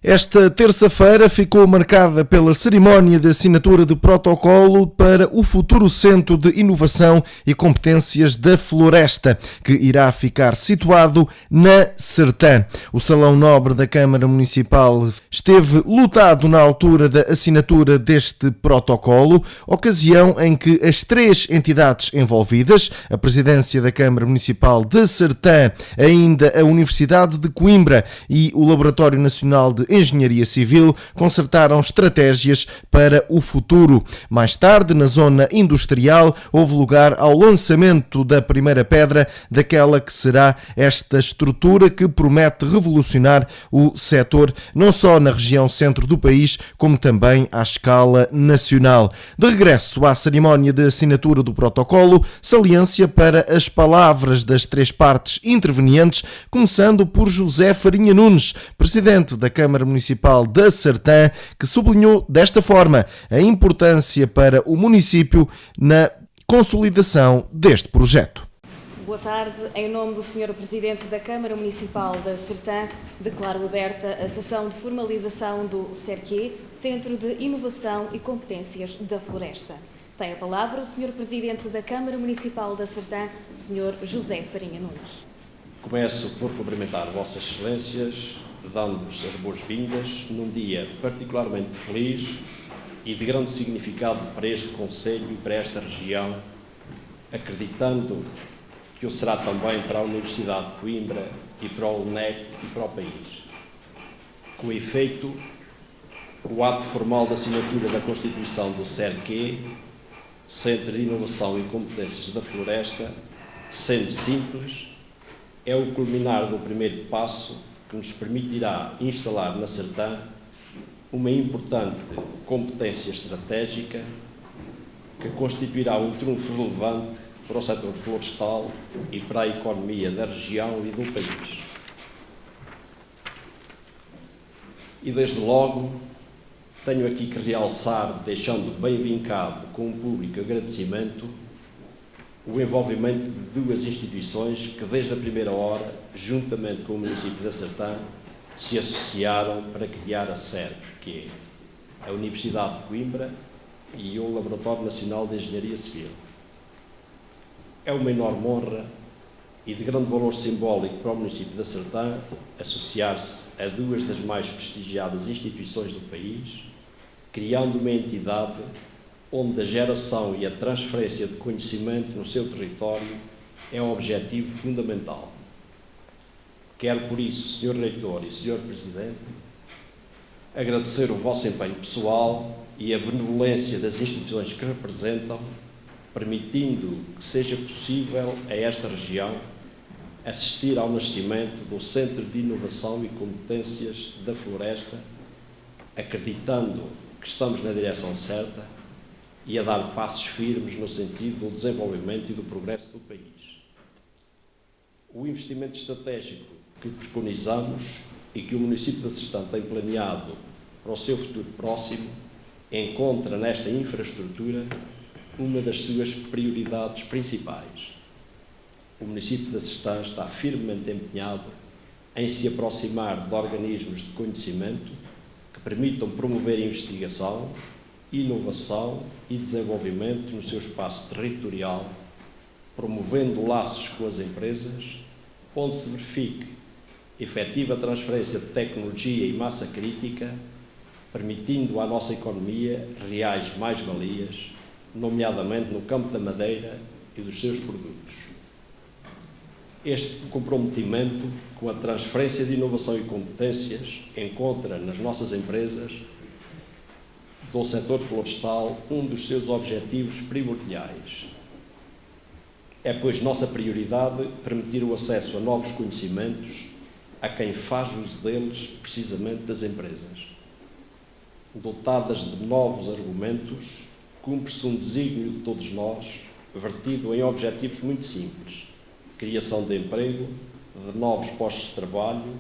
Esta terça-feira ficou marcada pela cerimónia de assinatura de protocolo para o futuro Centro de Inovação e Competências da Floresta, que irá ficar situado na Sertã. O Salão Nobre da Câmara Municipal esteve lotado na altura da assinatura deste protocolo, ocasião em que as três entidades envolvidas, a Presidência da Câmara Municipal de Sertã, ainda a Universidade de Coimbra e o Laboratório Nacional de Engenharia Civil, concertaram estratégias para o futuro. Mais tarde, na zona industrial, houve lugar ao lançamento da primeira pedra daquela que será esta estrutura que promete revolucionar o setor, não só na região centro do país, como também à escala nacional. De regresso à cerimónia de assinatura do protocolo, saliência para as palavras das três partes intervenientes, começando por José Farinha Nunes, presidente da Câmara Municipal da Sertã, que sublinhou desta forma a importância para o município na consolidação deste projeto. Boa tarde. Em nome do Sr. Presidente da Câmara Municipal da Sertã, declaro aberta a sessão de formalização do CERQ, Centro de Inovação e Competências da Floresta. Tem a palavra o Sr. Presidente da Câmara Municipal da Sertã, Sr. José Farinha Nunes. Começo por cumprimentar Vossas Excelências, dando-vos as boas-vindas num dia particularmente feliz e de grande significado para este concelho e para esta região, acreditando que o será também para a Universidade de Coimbra e para o UNEC e para o país. Com efeito, o ato formal de assinatura da Constituição do CERQ, Centro de Inovação e Competências da Floresta, sendo simples, é o culminar do primeiro passo que nos permitirá instalar na Sertã uma importante competência estratégica que constituirá um trunfo relevante para o setor florestal e para a economia da região e do país. E desde logo tenho aqui que realçar, deixando bem vincado com um público agradecimento, o envolvimento de duas instituições que desde a primeira hora, juntamente com o município da Sertã, se associaram para criar a SERC, que é a Universidade de Coimbra e o Laboratório Nacional de Engenharia Civil. É uma enorme honra e de grande valor simbólico para o município da Sertã associar-se a duas das mais prestigiadas instituições do país, criando uma entidade onde a geração e a transferência de conhecimento no seu território é um objetivo fundamental. Quero, por isso, Sr. Reitor e Sr. Presidente, agradecer o vosso empenho pessoal e a benevolência das instituições que representam, permitindo que seja possível a esta região assistir ao nascimento do Centro de Inovação e Competências da Floresta, acreditando que estamos na direção certa e a dar passos firmes no sentido do desenvolvimento e do progresso do país. O investimento estratégico que preconizamos e que o município da Sertã tem planeado para o seu futuro próximo encontra nesta infraestrutura uma das suas prioridades principais. O município da Sertã está firmemente empenhado em se aproximar de organismos de conhecimento que permitam promover investigação, inovação e desenvolvimento no seu espaço territorial, promovendo laços com as empresas, onde se verifique efetiva transferência de tecnologia e massa crítica, permitindo à nossa economia reais mais-valias, nomeadamente no campo da madeira e dos seus produtos. Este comprometimento com a transferência de inovação e competências encontra nas nossas empresas do setor florestal um dos seus objetivos primordiais. É, pois, nossa prioridade permitir o acesso a novos conhecimentos a quem faz uso deles, precisamente das empresas. Dotadas de novos argumentos, cumpre-se um desígnio de todos nós, vertido em objetivos muito simples: criação de emprego, de novos postos de trabalho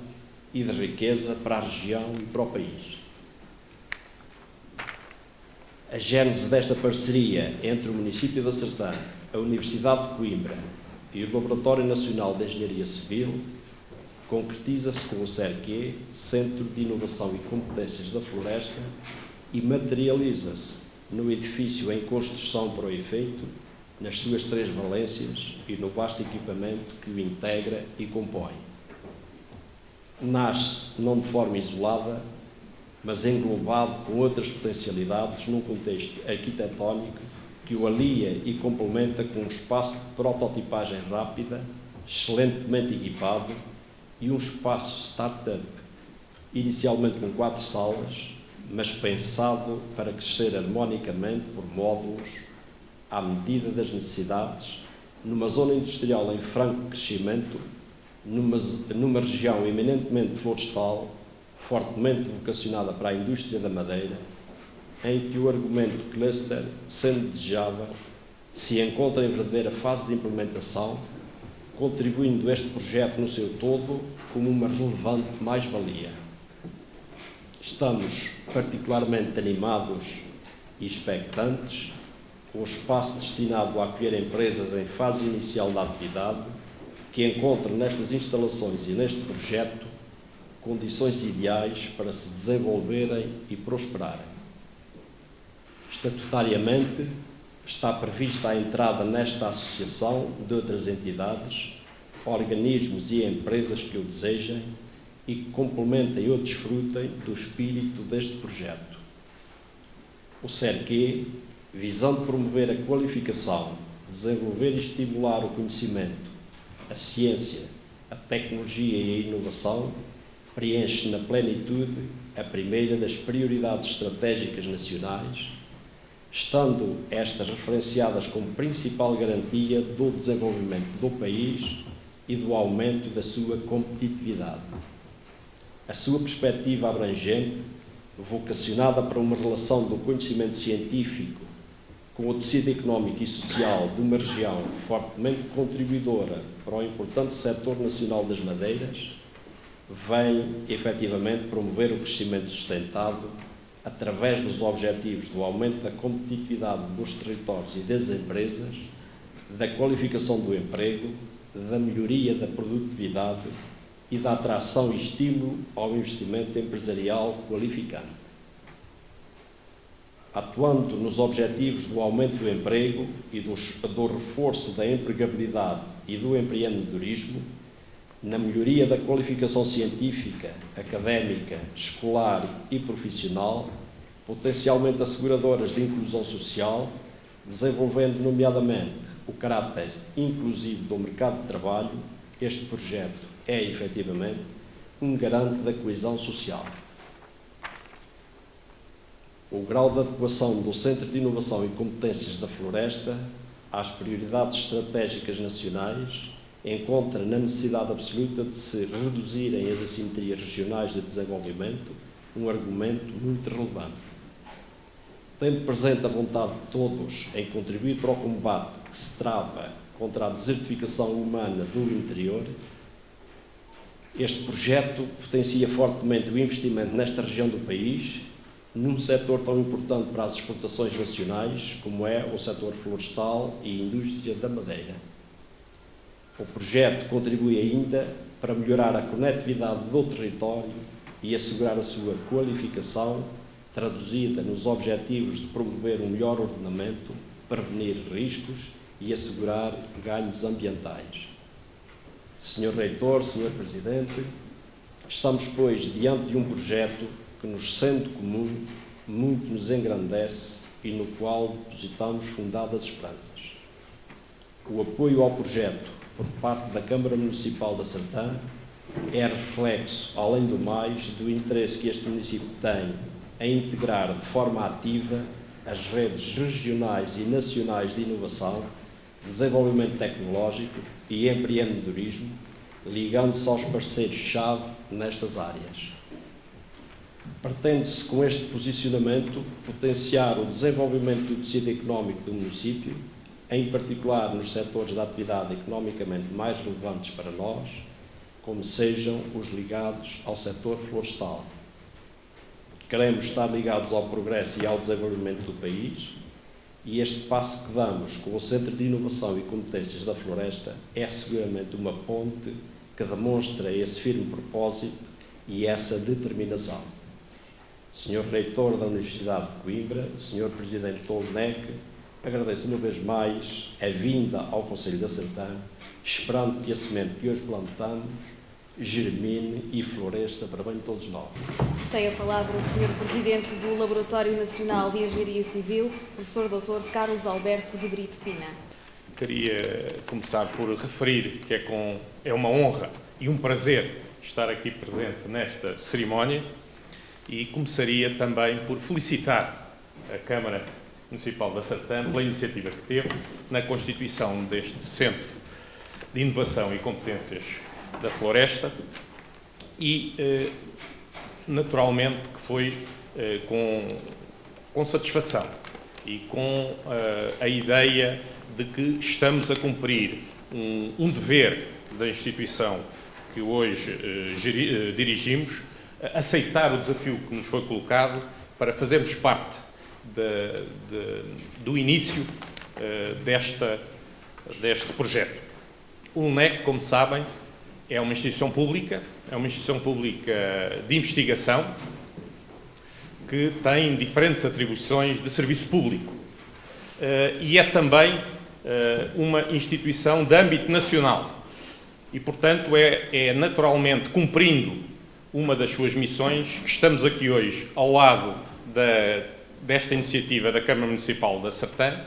e de riqueza para a região e para o país. A gênese desta parceria entre o município da Sertã, a Universidade de Coimbra e o Laboratório Nacional de Engenharia Civil concretiza-se com o CERQ, Centro de Inovação e Competências da Floresta, e materializa-se no edifício em construção para o efeito, nas suas 3 valências e no vasto equipamento que o integra e compõe. Nasce não de forma isolada, mas englobado com outras potencialidades num contexto arquitetónico que o alia e complementa com um espaço de prototipagem rápida, excelentemente equipado, e um espaço startup, inicialmente com 4 salas, mas pensado para crescer harmonicamente por módulos, à medida das necessidades, numa zona industrial em franco crescimento, numa região eminentemente florestal, fortemente vocacionada para a indústria da madeira, em que o argumento cluster, sendo desejável, se encontra em verdadeira fase de implementação, contribuindo este projeto no seu todo como uma relevante mais-valia. Estamos particularmente animados e expectantes com o espaço destinado a acolher empresas em fase inicial da atividade que encontram nestas instalações e neste projeto condições ideais para se desenvolverem e prosperarem. Estatutariamente, está prevista a entrada nesta associação de outras entidades, organismos e empresas que o desejem e que complementem ou desfrutem do espírito deste projeto. O CERQ, visando promover a qualificação, desenvolver e estimular o conhecimento, a ciência, a tecnologia e a inovação, preenche na plenitude a primeira das prioridades estratégicas nacionais, estando estas referenciadas como principal garantia do desenvolvimento do país e do aumento da sua competitividade. A sua perspectiva abrangente, vocacionada para uma relação do conhecimento científico com o tecido económico e social de uma região fortemente contribuidora para o importante setor nacional das madeiras, vem, efetivamente, promover o crescimento sustentado através dos objetivos do aumento da competitividade dos territórios e das empresas, da qualificação do emprego, da melhoria da produtividade e da atração e estímulo ao investimento empresarial qualificante. Atuando nos objetivos do aumento do emprego e do reforço da empregabilidade e do empreendedorismo, na melhoria da qualificação científica, académica, escolar e profissional, potencialmente asseguradoras de inclusão social, desenvolvendo nomeadamente o caráter inclusivo do mercado de trabalho, este projeto é, efetivamente, um garante da coesão social. O grau de adequação do Centro de Inovação e Competências da Floresta às prioridades estratégicas nacionais encontra na necessidade absoluta de se reduzirem as assimetrias regionais de desenvolvimento um argumento muito relevante. Tendo presente a vontade de todos em contribuir para o combate que se trava contra a desertificação humana do interior, este projeto potencia fortemente o investimento nesta região do país, num setor tão importante para as exportações nacionais como é o setor florestal e indústria da madeira. O projeto contribui ainda para melhorar a conectividade do território e assegurar a sua qualificação, traduzida nos objetivos de promover um melhor ordenamento, prevenir riscos e assegurar ganhos ambientais. Sr. Reitor, Sr. Presidente, estamos, pois, diante de um projeto que, nos sendo comum, muito nos engrandece e no qual depositamos fundadas esperanças. O apoio ao projeto por parte da Câmara Municipal da Sertã é reflexo, além do mais, do interesse que este município tem em integrar de forma ativa as redes regionais e nacionais de inovação, desenvolvimento tecnológico e empreendedorismo, ligando-se aos parceiros-chave nestas áreas. Pretende-se, com este posicionamento, potenciar o desenvolvimento do tecido económico do município, em particular nos setores da atividade economicamente mais relevantes para nós, como sejam os ligados ao setor florestal. Queremos estar ligados ao progresso e ao desenvolvimento do país, e este passo que damos com o Centro de Inovação e Competências da Floresta é seguramente uma ponte que demonstra esse firme propósito e essa determinação. Sr. Reitor da Universidade de Coimbra, Sr. Presidente do UNEC, agradeço uma vez mais a vinda ao Conselho da Sertã, esperando que a semente que hoje plantamos germine e floresça para bem de todos nós. Tem a palavra o Sr. Presidente do Laboratório Nacional de Engenharia Civil, Professor Dr. Carlos Alberto de Brito Pina. Queria começar por referir que é uma honra e um prazer estar aqui presente nesta cerimónia e começaria também por felicitar a Câmara Municipal da Sertã pela iniciativa que teve na constituição deste Centro de Inovação e Competências da Floresta e, naturalmente, que foi com satisfação e com a ideia de que estamos a cumprir um dever da instituição que hoje dirigimos, aceitar o desafio que nos foi colocado para fazermos parte do início deste projeto. O UNEC, como sabem, é uma instituição pública de investigação que tem diferentes atribuições de serviço público e é também uma instituição de âmbito nacional e, portanto, é naturalmente cumprindo uma das suas missões que estamos aqui hoje ao lado desta iniciativa da Câmara Municipal da Sertã,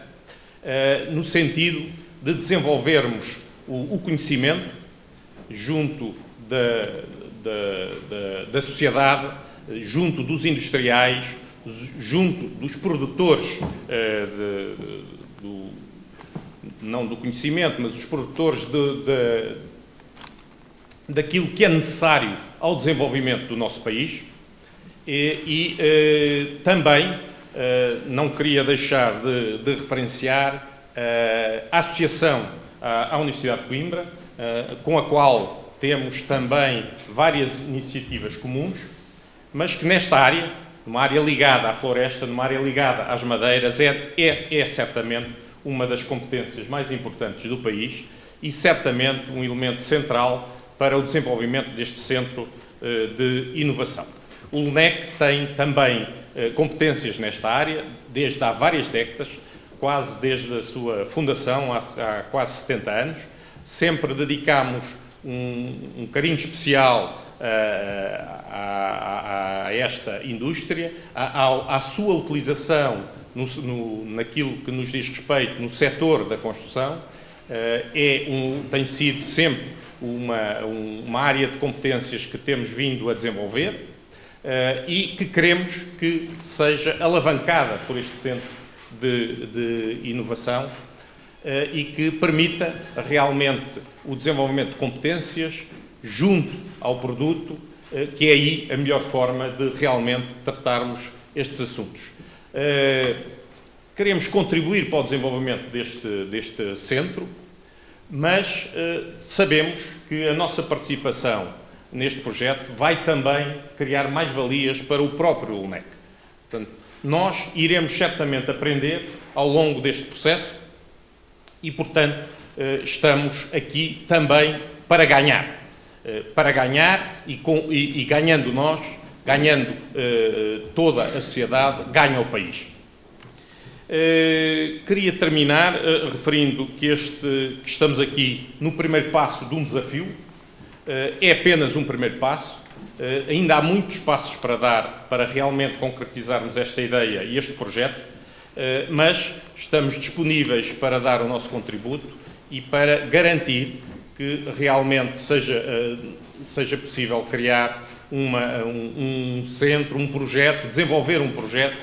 no sentido de desenvolvermos o conhecimento junto da sociedade, junto dos industriais, junto dos produtores, não do conhecimento, mas os produtores daquilo que é necessário ao desenvolvimento do nosso país e também não queria deixar de referenciar a associação à Universidade de Coimbra, com a qual temos também várias iniciativas comuns, mas que nesta área, numa área ligada à floresta, numa área ligada às madeiras, é certamente uma das competências mais importantes do país e certamente um elemento central para o desenvolvimento deste centro de inovação. O UNEC tem também competências nesta área desde há várias décadas, quase desde a sua fundação, há quase 70 anos. Sempre dedicámos um carinho especial a esta indústria, à sua utilização naquilo que nos diz respeito no setor da construção. Tem sido sempre uma área de competências que temos vindo a desenvolver e que queremos que seja alavancada por este centro de inovação e que permita realmente o desenvolvimento de competências junto ao produto, que é aí a melhor forma de realmente tratarmos estes assuntos. Queremos contribuir para o desenvolvimento deste centro, mas sabemos que a nossa participação neste projeto vai também criar mais-valias para o próprio UNEC. Portanto, nós iremos certamente aprender ao longo deste processo e, portanto, estamos aqui também para ganhar. Para ganhar e ganhando nós, ganhando toda a sociedade, ganha o país. Queria terminar referindo que estamos aqui no primeiro passo de um desafio. É apenas um primeiro passo. Ainda há muitos passos para dar para realmente concretizarmos esta ideia e este projeto, mas estamos disponíveis para dar o nosso contributo e para garantir que realmente seja possível criar um centro, um projeto, desenvolver um projeto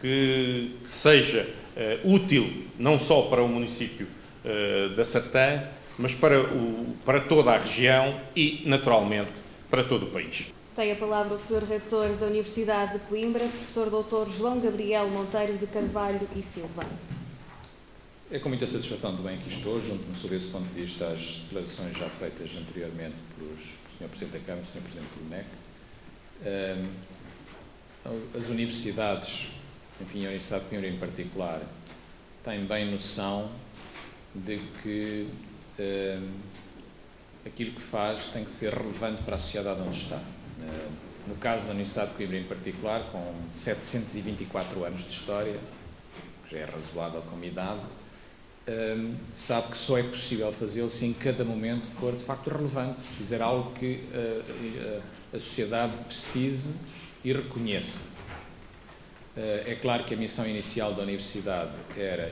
que seja útil não só para o município da Sertã, mas para toda a região e, naturalmente, para todo o país. Tem a palavra o Sr. Reitor da Universidade de Coimbra, Professor Dr. João Gabriel Monteiro de Carvalho e Silva. É com muita satisfação também que estou, junto-me sob esse ponto de vista às declarações já feitas anteriormente pelo Sr. Presidente da Câmara e o Sr. Presidente do UNEC. As universidades, enfim, a Universidade de Coimbra em particular, têm bem noção de que aquilo que faz tem que ser relevante para a sociedade onde está. No caso da Universidade de Coimbra em particular, com 724 anos de história, que já é razoável como idade, sabe que só é possível fazê-lo se em cada momento for de facto relevante, fizer algo que a sociedade precise e reconheça. É claro que a missão inicial da Universidade era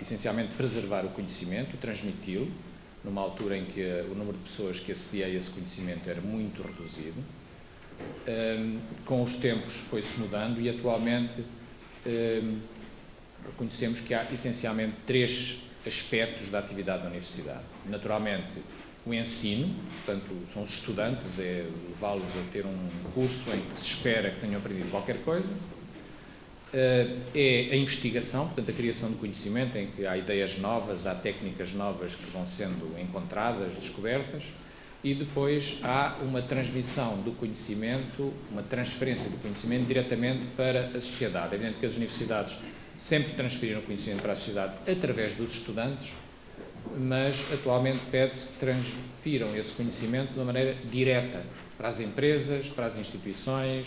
essencialmente preservar o conhecimento, transmiti-lo, numa altura em que o número de pessoas que acedia a esse conhecimento era muito reduzido. Com os tempos foi-se mudando e atualmente reconhecemos que há essencialmente 3 aspectos da atividade da Universidade. Naturalmente, o ensino, portanto, são os estudantes, é levá-los a ter um curso em que se espera que tenham aprendido qualquer coisa. É a investigação, portanto, a criação de conhecimento, em que há ideias novas, há técnicas novas que vão sendo encontradas, descobertas, e depois há uma transmissão do conhecimento, uma transferência do conhecimento diretamente para a sociedade. É evidente que as universidades sempre transferiram conhecimento para a sociedade através dos estudantes, mas atualmente pede-se que transfiram esse conhecimento de uma maneira direta para as empresas, para as instituições,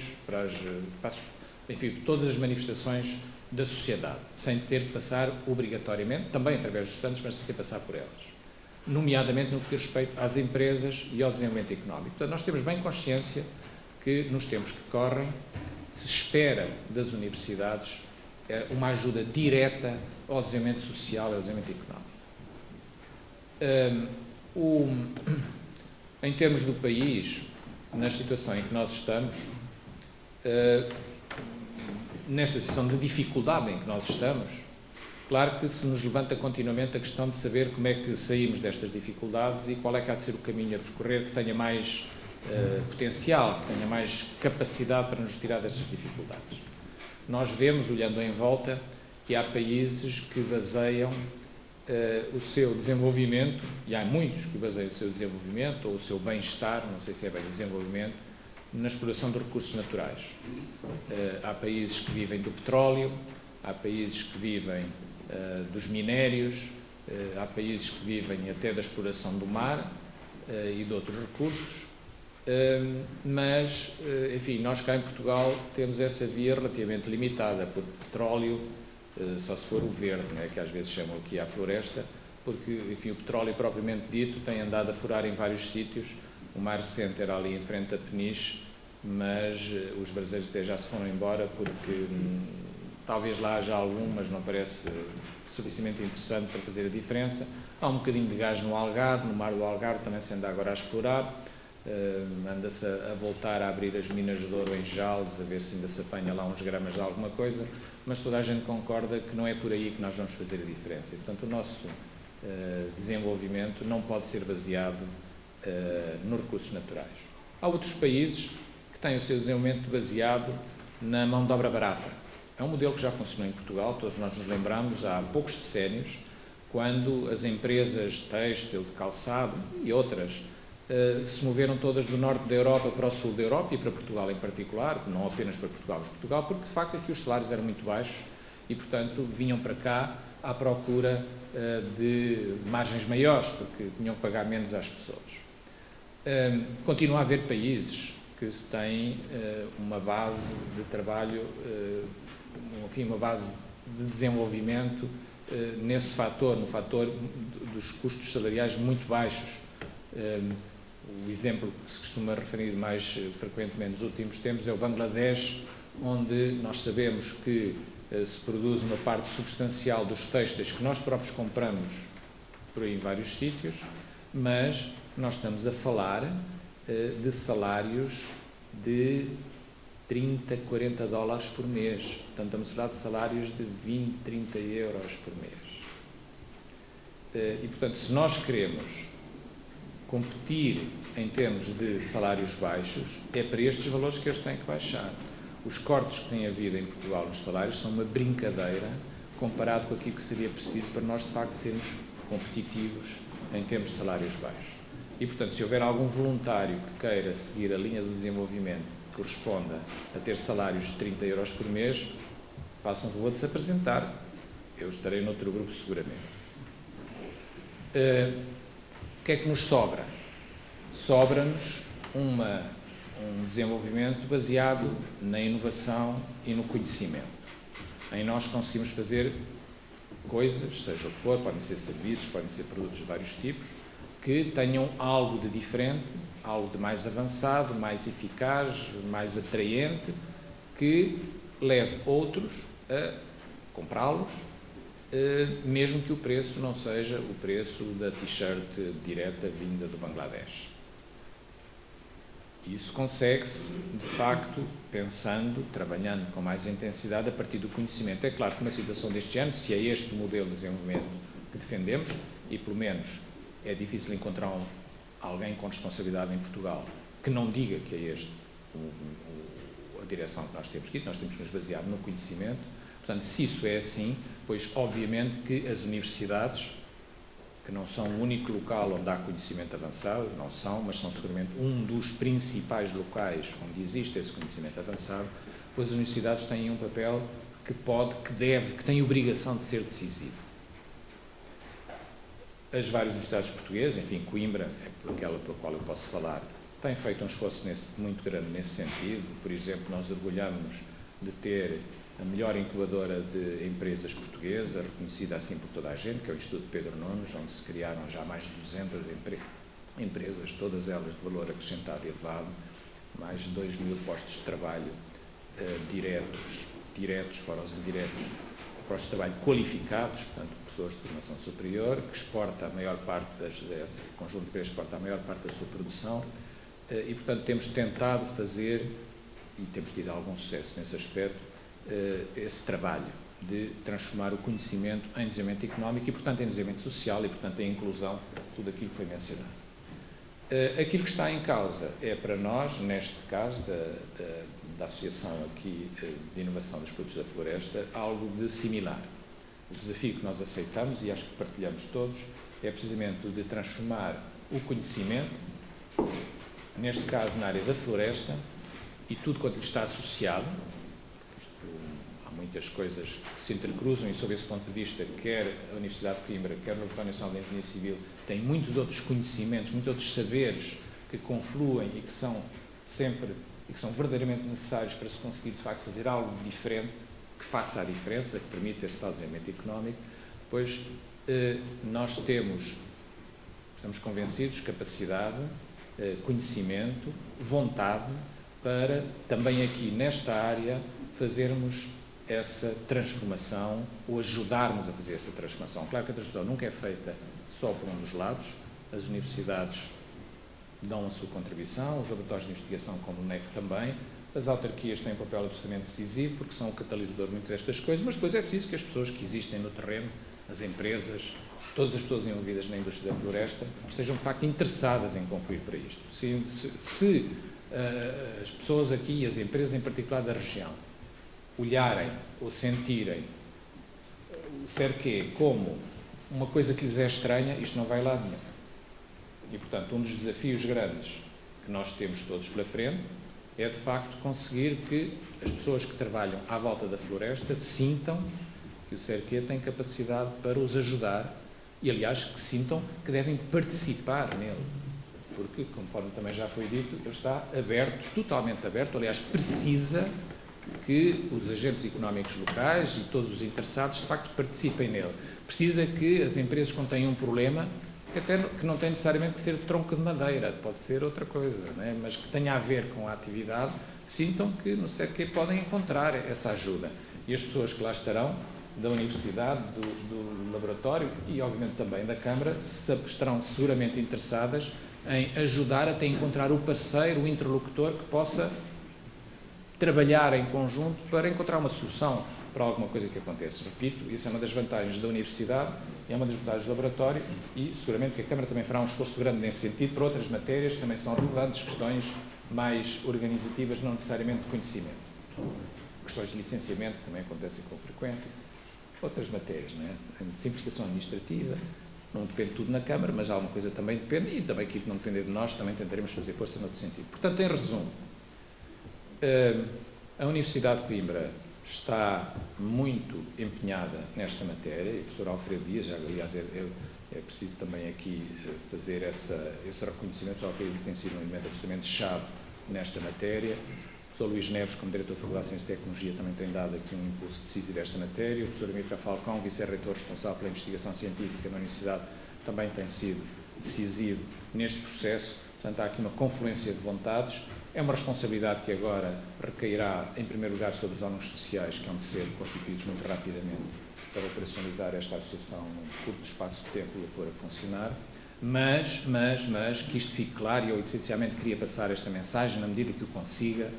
enfim, todas as manifestações da sociedade, sem ter que passar obrigatoriamente, também através dos estudantes, mas sem passar por elas, nomeadamente no que diz respeito às empresas e ao desenvolvimento económico. Portanto, nós temos bem consciência que nos tempos que correm se espera das universidades uma ajuda direta ao desenvolvimento social e ao desenvolvimento económico. Em termos do país, na situação em que nós estamos, nesta situação de dificuldade em que nós estamos, claro que se nos levanta continuamente a questão de saber como é que saímos destas dificuldades e qual é que há de ser o caminho a percorrer que tenha mais potencial, que tenha mais capacidade para nos tirar destas dificuldades. Nós vemos, olhando em volta, que há países que baseiam o seu desenvolvimento, e há muitos que baseiam o seu desenvolvimento ou o seu bem-estar, não sei se é bem o desenvolvimento, na exploração de recursos naturais. Há países que vivem do petróleo, há países que vivem dos minérios, há países que vivem até da exploração do mar e de outros recursos, mas, enfim, nós cá em Portugal temos essa via relativamente limitada, porque petróleo só se for o verde, né, que às vezes chamam aqui à floresta, porque, enfim, o petróleo propriamente dito tem andado a furar em vários sítios. O mais recente era ali em frente a Peniche, mas os brasileiros até já se foram embora porque talvez lá haja algum, mas não parece suficientemente interessante para fazer a diferença. Há um bocadinho de gás no Algarve, no mar do Algarve também se anda agora a explorar. Anda-se a voltar a abrir as minas de ouro em Jaldes, a ver se ainda se apanha lá uns gramas de alguma coisa, mas toda a gente concorda que não é por aí que nós vamos fazer a diferença. E, portanto, o nosso desenvolvimento não pode ser baseado nos recursos naturais. Há outros países que têm o seu desenvolvimento baseado na mão de obra barata. É um modelo que já funcionou em Portugal, todos nós nos lembramos, há poucos decénios, quando as empresas têxtil, de calçado e outras se moveram todas do norte da Europa para o sul da Europa e para Portugal em particular, não apenas para Portugal, mas Portugal, porque de facto aqui os salários eram muito baixos e, portanto, vinham para cá à procura de margens maiores, porque tinham que pagar menos às pessoas. Continua a haver países que têm uma base de trabalho, enfim, uma base de desenvolvimento nesse fator, no fator dos custos salariais muito baixos. O exemplo que se costuma referir mais frequentemente nos últimos tempos é o Bangladesh, onde nós sabemos que se produz uma parte substancial dos têxteis que nós próprios compramos por aí em vários sítios, mas nós estamos a falar de salários de 30, 40 dólares por mês. Portanto, estamos a falar de salários de 20, 30 euros por mês. E, portanto, se nós queremos competir em termos de salários baixos, é para estes valores que eles têm que baixar. Os cortes que tem havido em Portugal nos salários são uma brincadeira comparado com aquilo que seria preciso para nós, de facto, sermos competitivos em termos de salários baixos. E, portanto, se houver algum voluntário que queira seguir a linha do desenvolvimento que corresponda a ter salários de 30 euros por mês, façam o favor de se apresentar. Eu estarei noutro grupo seguramente. O que é que nos sobra? Sobra-nos um desenvolvimento baseado na inovação e no conhecimento. Em nós conseguimos fazer coisas, seja o que for, podem ser serviços, podem ser produtos de vários tipos, que tenham algo de diferente, algo de mais avançado, mais eficaz, mais atraente, que leve outros a comprá-los, mesmo que o preço não seja o preço da t-shirt direta vinda do Bangladesh. Isso consegue-se, de facto, pensando, trabalhando com mais intensidade a partir do conhecimento. É claro que uma situação deste género, se é este o modelo de desenvolvimento que defendemos, e pelo menos é difícil encontrar alguém com responsabilidade em Portugal que não diga que é este a direção que nós temos que ir, nós temos que nos basear no conhecimento. Portanto, se isso é assim, pois obviamente que as universidades, que não são o único local onde há conhecimento avançado, não são, mas são seguramente um dos principais locais onde existe esse conhecimento avançado, pois as universidades têm um papel que pode, que deve, que tem obrigação de ser decisivo. As várias universidades portuguesas, enfim, Coimbra, é aquela pela qual eu posso falar, tem feito um esforço muito grande nesse sentido. Por exemplo, nós orgulhamos de ter a melhor incubadora de empresas portuguesa, reconhecida assim por toda a gente, que é o Instituto Pedro Nunes, onde se criaram já mais de 200 empresas, todas elas de valor acrescentado elevado, mais de 2.000 postos de trabalho diretos, fora os indiretos, postos de trabalho qualificados, portanto, pessoas de formação superior, que exporta a maior parte o conjunto de empresas exporta a maior parte da sua produção, e, portanto, temos tentado fazer, e temos tido algum sucesso nesse aspecto, esse trabalho de transformar o conhecimento em desenvolvimento económico e, portanto, em desenvolvimento social e, portanto, em inclusão, tudo aquilo que foi mencionado. Aquilo que está em causa é, para nós, neste caso, da Associação aqui de Inovação dos Produtos da Floresta, algo de similar. O desafio que nós aceitamos, e acho que partilhamos todos, é precisamente o de transformar o conhecimento, neste caso na área da floresta, e tudo quanto lhe está associado. Há muitas coisas que se intercruzam e, sob esse ponto de vista, quer a Universidade de Coimbra, quer o Laboratório Nacional de Engenharia Civil, tem muitos outros conhecimentos, muitos outros saberes que confluem e que são verdadeiramente necessários para se conseguir, de facto, fazer algo diferente, que faça a diferença, que permita esse tal desenvolvimento económico. Pois nós estamos convencidos, capacidade, conhecimento, vontade, para também aqui nesta área fazermos essa transformação ou ajudarmos a fazer essa transformação. Claro que a transformação nunca é feita só por um dos lados, as universidades dão a sua contribuição, os laboratórios de investigação como o NEC também, as autarquias têm um papel absolutamente decisivo porque são o catalisador de muitas destas coisas, mas depois é preciso que as pessoas que existem no terreno, as empresas, todas as pessoas envolvidas na indústria da floresta, estejam de facto interessadas em confluir para isto. Se as pessoas aqui, as empresas em particular da região, olharem ou sentirem o cerquê como uma coisa que lhes é estranha, isto não vai lá nenhum. E, portanto, um dos desafios grandes que nós temos todos pela frente é, de facto, conseguir que as pessoas que trabalham à volta da floresta sintam que o cerquê tem capacidade para os ajudar e, aliás, que sintam que devem participar nele. Porque, conforme também já foi dito, ele está aberto, totalmente aberto, aliás, precisa que os agentes económicos locais e todos os interessados, de facto, participem nele. Precisa que as empresas, quando têm um problema, que não tem necessariamente que ser de tronco de madeira, pode ser outra coisa, né? Mas que tenha a ver com a atividade, sintam que no CERQUE podem encontrar essa ajuda. E as pessoas que lá estarão, da Universidade, do Laboratório e, obviamente, também da Câmara, estarão seguramente interessadas em ajudar até encontrar o parceiro, o interlocutor que possa trabalhar em conjunto para encontrar uma solução para alguma coisa que aconteça. Repito, isso é uma das vantagens da Universidade, é uma das vantagens do Laboratório e seguramente que a Câmara também fará um esforço grande nesse sentido para outras matérias que também são relevantes, questões mais organizativas, não necessariamente de conhecimento. Questões de licenciamento que também acontecem com frequência. Outras matérias, não é? A simplificação administrativa, não depende tudo na Câmara, mas alguma coisa também depende e também aquilo que não depender de nós também tentaremos fazer força noutro sentido. Portanto, em resumo, a Universidade de Coimbra está muito empenhada nesta matéria e o professor Alfredo Dias, aliás, é É preciso também aqui fazer esse reconhecimento, já que tem sido um elemento absolutamente chave nesta matéria. O professor Luís Neves, como diretor da Faculdade de Ciência e Tecnologia, também tem dado aqui um impulso decisivo a esta matéria. O professor Amílcar Falcão, vice-reitor responsável pela investigação científica na Universidade, também tem sido decisivo neste processo. Portanto, há aqui uma confluência de vontades. É uma responsabilidade que agora recairá, em primeiro lugar, sobre os órgãos sociais, que hão de ser constituídos muito rapidamente para operacionalizar esta associação num curto espaço de tempo e a pôr a funcionar. Mas, que isto fique claro, e eu essencialmente queria passar esta mensagem, na medida que o consiga,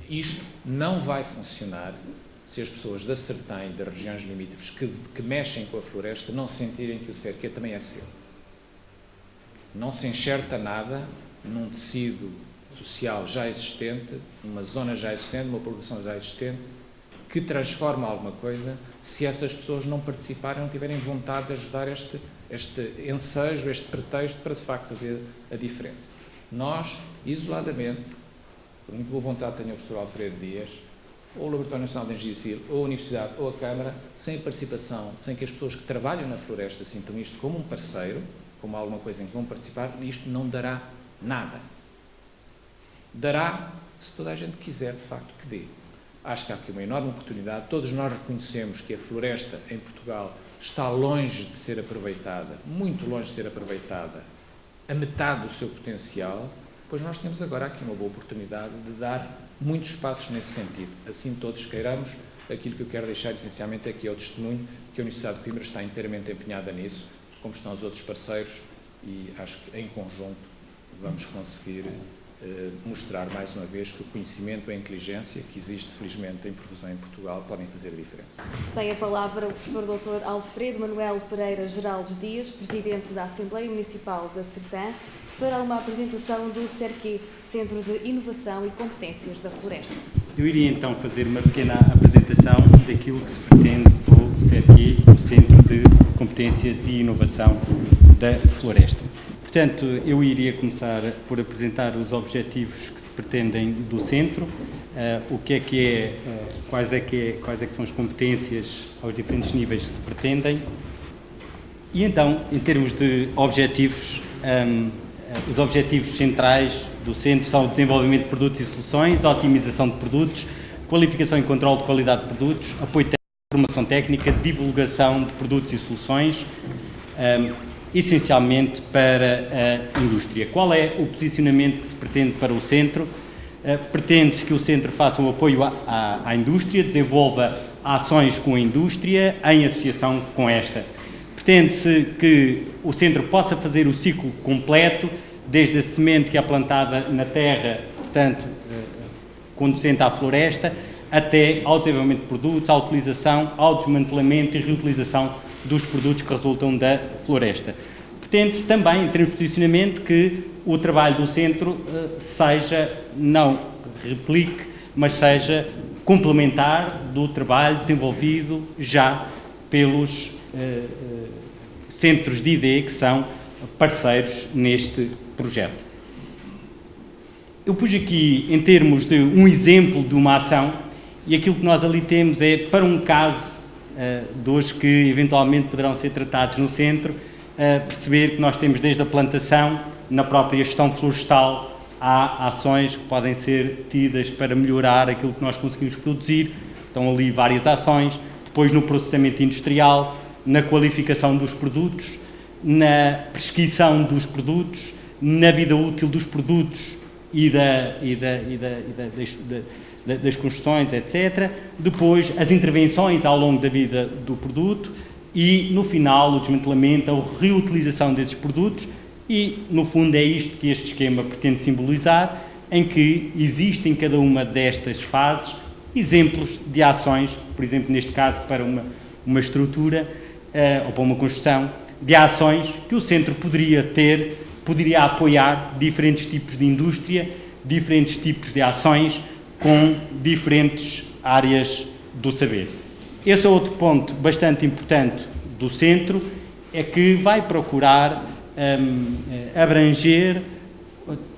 isto não vai funcionar se as pessoas da Sertã e das regiões limítrofes que mexem com a floresta não sentirem que o CERQ também é seu. Não se enxerta nada num tecido social já existente, numa zona já existente, numa população já existente, que transforma alguma coisa se essas pessoas não participarem, não tiverem vontade de ajudar este ensejo, este pretexto para de facto fazer a diferença. Nós, isoladamente, por muito boa vontade tenha o professor Alfredo Dias, ou o Laboratório Nacional de Engenharia Civil, ou a Universidade, ou a Câmara, sem a participação, sem que as pessoas que trabalham na floresta sintam isto como um parceiro, como alguma coisa em que vão participar, isto não dará nada. Dará, se toda a gente quiser, de facto, que dê. Acho que há aqui uma enorme oportunidade. Todos nós reconhecemos que a floresta em Portugal está longe de ser aproveitada, muito longe de ser aproveitada, a metade do seu potencial, pois nós temos agora aqui uma boa oportunidade de dar muitos passos nesse sentido. Assim todos queiramos, aquilo que eu quero deixar essencialmente aqui é o testemunho que a Universidade de Coimbra está inteiramente empenhada nisso, como estão os outros parceiros, e acho que em conjunto vamos conseguir mostrar mais uma vez que o conhecimento e a inteligência que existe felizmente em profusão em Portugal podem fazer a diferença. Tem a palavra o professor Dr. Alfredo Manuel Pereira Geraldes Dias, Presidente da Assembleia Municipal da Sertã, que fará uma apresentação do CERQ, Centro de Inovação e Competências da Floresta. Eu iria então fazer uma pequena apresentação daquilo que se pretende do CERQ, o Centro de Competências e Inovação da Floresta. Portanto, eu iria começar por apresentar os objetivos que se pretendem do centro, quais é que são as competências aos diferentes níveis que se pretendem, e então, em termos de objetivos, os objetivos centrais do centro são o desenvolvimento de produtos e soluções, a otimização de produtos, qualificação e controle de qualidade de produtos, apoio técnico, formação técnica, divulgação de produtos e soluções, essencialmente para a indústria. Qual é o posicionamento que se pretende para o centro? Pretende-se que o centro faça um apoio à indústria, desenvolva ações com a indústria em associação com esta. Pretende-se que o centro possa fazer o ciclo completo, desde a semente que é plantada na terra, portanto, conducente à floresta, até ao desenvolvimento de produtos, à utilização, ao desmantelamento e reutilização dos produtos que resultam da floresta. Pretende-se também, em termos de posicionamento, que o trabalho do centro não replique, mas seja complementar do trabalho desenvolvido já pelos centros de ID que são parceiros neste projeto. Eu pus aqui, em termos de um exemplo de uma ação, e aquilo que nós ali temos é para um caso dos que eventualmente poderão ser tratados no centro, perceber que nós temos desde a plantação, na própria gestão florestal, há ações que podem ser tidas para melhorar aquilo que nós conseguimos produzir, estão ali várias ações, depois no processamento industrial, na qualificação dos produtos, na prescrição dos produtos, na vida útil dos produtos e das construções, etc. Depois, as intervenções ao longo da vida do produto e, no final, o desmantelamento, a reutilização desses produtos e, no fundo, é isto que este esquema pretende simbolizar, em que existem em cada uma destas fases exemplos de ações, por exemplo, neste caso, para uma estrutura ou para uma construção, de ações que o centro poderia apoiar diferentes tipos de indústria, diferentes tipos de ações, com diferentes áreas do saber. Esse é outro ponto bastante importante do centro, é que vai procurar abranger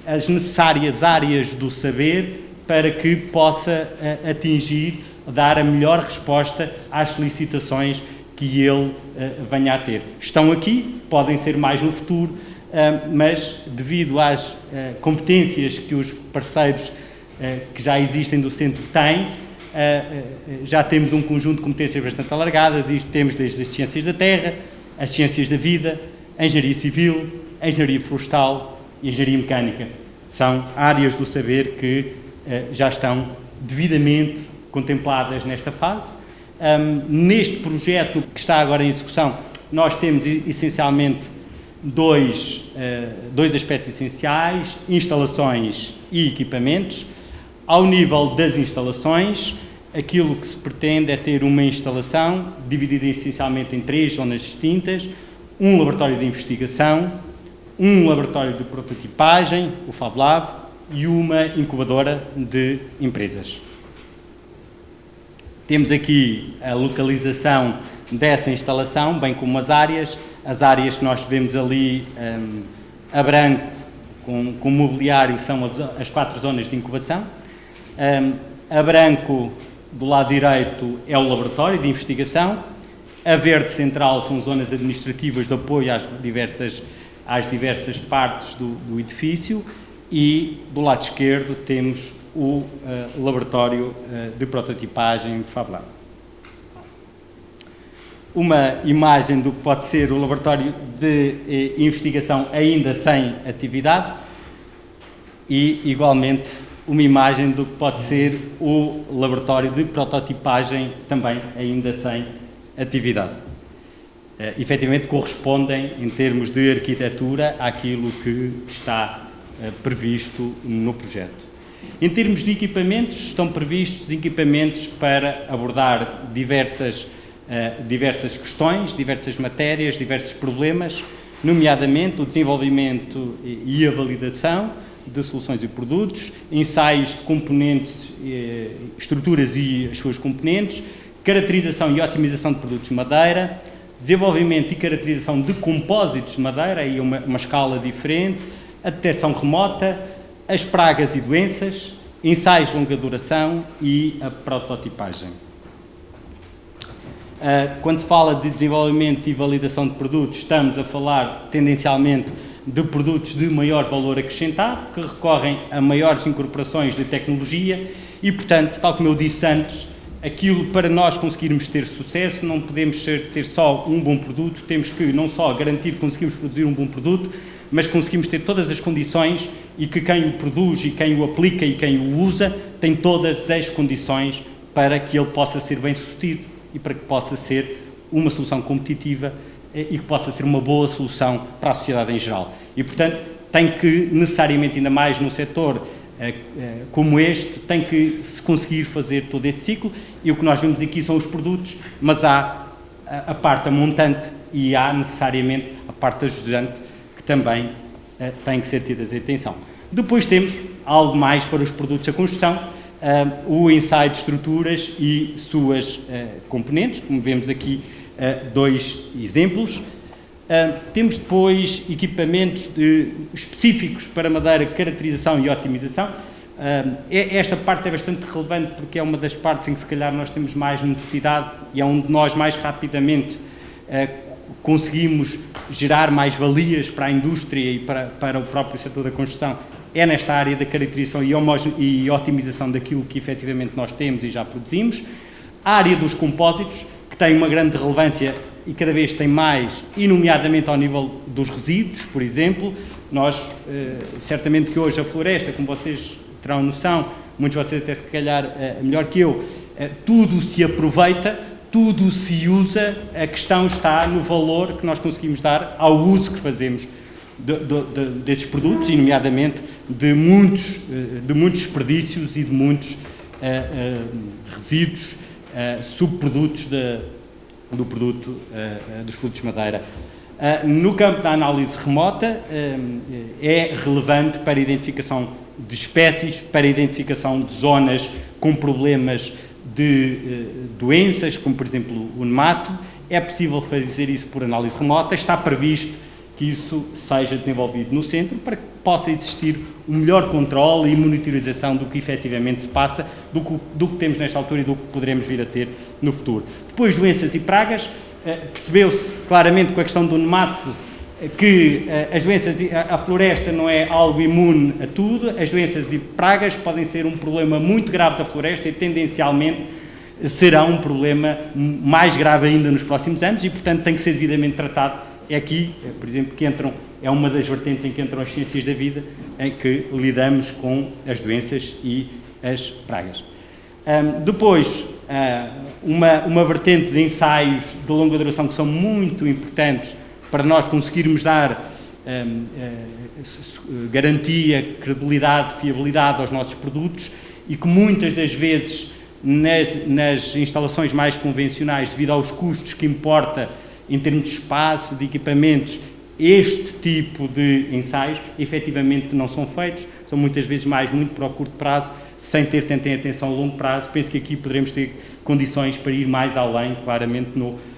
as necessárias áreas do saber para que possa atingir, dar a melhor resposta às solicitações que ele venha a ter. Estão aqui, podem ser mais no futuro, mas devido às competências que os parceiros que já existem do centro têm, já temos um conjunto de competências bastante alargadas, e temos desde as ciências da terra, as ciências da vida, a engenharia civil, a engenharia florestal e a engenharia mecânica. São áreas do saber que já estão devidamente contempladas nesta fase. Neste projeto que está agora em execução, nós temos essencialmente dois aspectos essenciais: instalações e equipamentos. Ao nível das instalações, aquilo que se pretende é ter uma instalação dividida essencialmente em 3 zonas distintas: um laboratório de investigação, um laboratório de prototipagem, o Fab Lab, e uma incubadora de empresas. Temos aqui a localização dessa instalação, bem como as áreas que nós vemos ali a branco com mobiliário são as 4 zonas de incubação. A branco do lado direito é o laboratório de investigação, a verde central são zonas administrativas de apoio às diversas partes do edifício, e do lado esquerdo temos o laboratório de prototipagem Fab Lab. Uma imagem do que pode ser o laboratório de investigação ainda sem atividade, e igualmente uma imagem do que pode ser o laboratório de prototipagem também ainda sem atividade. Efetivamente correspondem, em termos de arquitetura, àquilo que está previsto no projeto. Em termos de equipamentos, estão previstos equipamentos para abordar diversas questões, diversas matérias, diversos problemas, nomeadamente o desenvolvimento e a validação de soluções e produtos, ensaios de componentes, estruturas e as suas componentes, caracterização e otimização de produtos de madeira, desenvolvimento e caracterização de compósitos de madeira, aí uma escala diferente, a detecção remota, as pragas e doenças, ensaios de longa duração e a prototipagem. Quando se fala de desenvolvimento e validação de produtos, estamos a falar tendencialmente de produtos de maior valor acrescentado, que recorrem a maiores incorporações de tecnologia e, portanto, tal como eu disse antes, aquilo para nós conseguirmos ter sucesso, não podemos ter só um bom produto, temos que não só garantir que conseguimos produzir um bom produto, mas conseguimos ter todas as condições e que quem o produz e quem o aplica e quem o usa tem todas as condições para que ele possa ser bem sucedido e para que possa ser uma solução competitiva e que possa ser uma boa solução para a sociedade em geral. E, portanto, tem que, necessariamente, ainda mais num setor como este, tem que se conseguir fazer todo esse ciclo, e o que nós vemos aqui são os produtos, mas há a parte montante e há, necessariamente, a parte ajudante, que também tem que ser tidas em atenção. Depois temos algo mais para os produtos da construção, o ensaio de estruturas e suas componentes, como vemos aqui 2 exemplos. Temos depois equipamentos específicos para madeira, caracterização e otimização. Esta parte é bastante relevante porque é uma das partes em que se calhar nós temos mais necessidade e é onde nós mais rapidamente conseguimos gerar mais valias para a indústria e para o próprio setor da construção. É nesta área da caracterização e otimização daquilo que efetivamente nós temos e já produzimos. A área dos compósitos, que tem uma grande relevância e cada vez tem mais, e nomeadamente ao nível dos resíduos, por exemplo. Nós, certamente que hoje a floresta, como vocês terão noção, muitos de vocês até se calhar melhor que eu, tudo se aproveita, tudo se usa, a questão está no valor que nós conseguimos dar ao uso que fazemos destes produtos, e nomeadamente de muitos desperdícios e de muitos resíduos, subprodutos dos produtos de madeira. No campo da análise remota, é relevante para a identificação de espécies, para a identificação de zonas com problemas de doenças, como por exemplo o nemato. É possível fazer isso por análise remota, está previsto que isso seja desenvolvido no centro para que possa existir um melhor controle e monitorização do que efetivamente se passa, do que temos nesta altura e do que poderemos vir a ter no futuro. Depois, doenças e pragas, percebeu-se claramente com a questão do nemato que as doenças, a floresta não é algo imune a tudo, as doenças e pragas podem ser um problema muito grave da floresta e tendencialmente será um problema mais grave ainda nos próximos anos e, portanto, tem que ser devidamente tratado. É aqui, por exemplo, que entram, é uma das vertentes em que entram as ciências da vida, em que lidamos com as doenças e as pragas. Depois, uma vertente de ensaios de longa duração que são muito importantes para nós conseguirmos dar garantia, credibilidade, fiabilidade aos nossos produtos e que muitas das vezes nas instalações mais convencionais, devido aos custos que importa em termos de espaço, de equipamentos, este tipo de ensaios efetivamente não são feitos, são muitas vezes muito para o curto prazo, sem ter tanta atenção a longo prazo. Penso que aqui poderemos ter condições para ir mais além, claramente,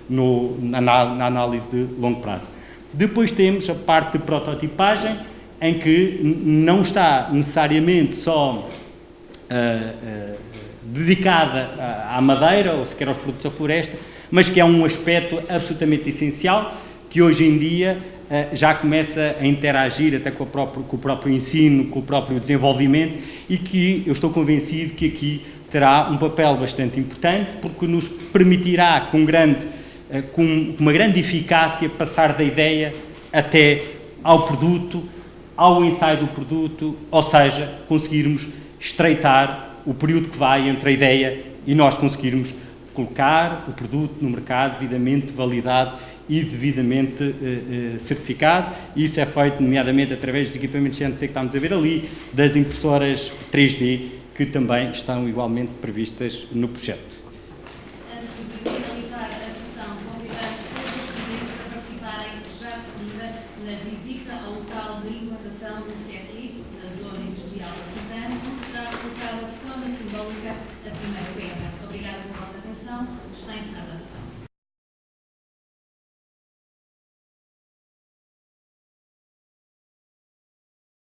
na análise de longo prazo. Depois temos a parte de prototipagem, em que não está necessariamente só dedicada à madeira, ou sequer aos produtos da floresta, mas que é um aspecto absolutamente essencial, que hoje em dia já começa a interagir até com o próprio ensino, com o próprio desenvolvimento, e que eu estou convencido que aqui terá um papel bastante importante, porque nos permitirá, com uma grande eficácia, passar da ideia até ao produto, ao ensaio do produto, ou seja, conseguirmos estreitar o período que vai entre a ideia e nós conseguirmos colocar o produto no mercado devidamente validado e devidamente certificado. E isso é feito, nomeadamente, através dos equipamentos CNC que estamos a ver ali, das impressoras 3D, que também estão igualmente previstas no projeto. Antes de finalizar a sessão, convidamos todos os presentes a participarem já de seguida na visita ao local de implantação do CERQUI, na zona industrial da Sertã, onde será colocada de forma simbólica a primeira pedra. Obrigada pela vossa atenção. Está encerrada a sessão.